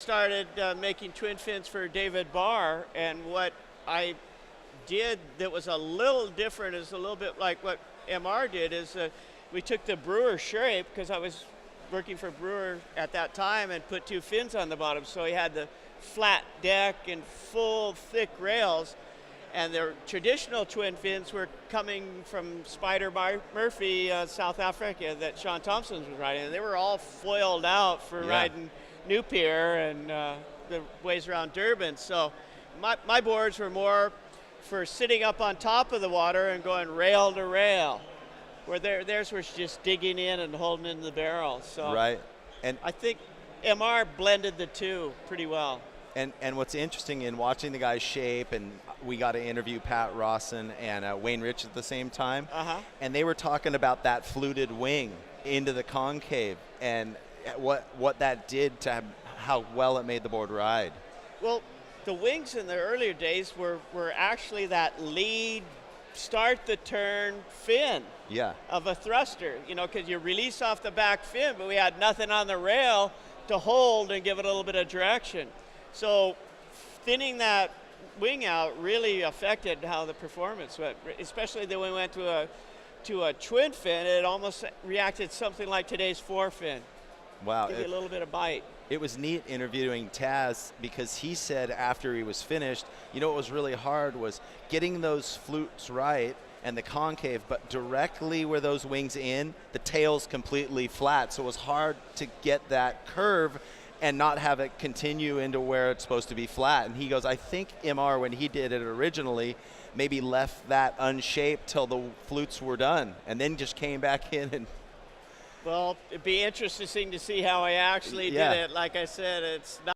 Started making twin fins for David Barr, and what I did that was a little different is a little bit like what MR did is we took the Brewer shape, because I was working for Brewer at that time, and put two fins on the bottom, so he had the flat deck and full thick rails. And their traditional twin fins were coming from Spider Murphy, South Africa, that Sean Thompson was riding. And they were all foiled out for riding New Pier and the ways around Durban. So my boards were more for sitting up on top of the water and going rail to rail, where theirs was just digging in and holding in the barrel. So and I think MR blended the two pretty well. And what's interesting in watching the guys shape, and we got to interview Pat Rawson and Wayne Rich at the same time, and they were talking about that fluted wing into the concave and what that did to how well it made the board ride. Well, the wings in the earlier days were actually that lead, start the turn fin of a thruster, because you release off the back fin, but we had nothing on the rail to hold and give it a little bit of direction. So thinning that wing out really affected how the performance went, especially when we went to a twin fin. It almost reacted something like today's four fin. Wow. Give you a little bit of bite. It was neat interviewing Taz, because he said after he was finished, what was really hard was getting those flutes right and the concave, but directly where those wings in, the tail's completely flat. So it was hard to get that curve and not have it continue into where it's supposed to be flat. And he goes, I think MR, when he did it originally, maybe left that unshaped till the flutes were done, and then just came back in. And well, it'd be interesting to see how I actually did it. Like I said, it's not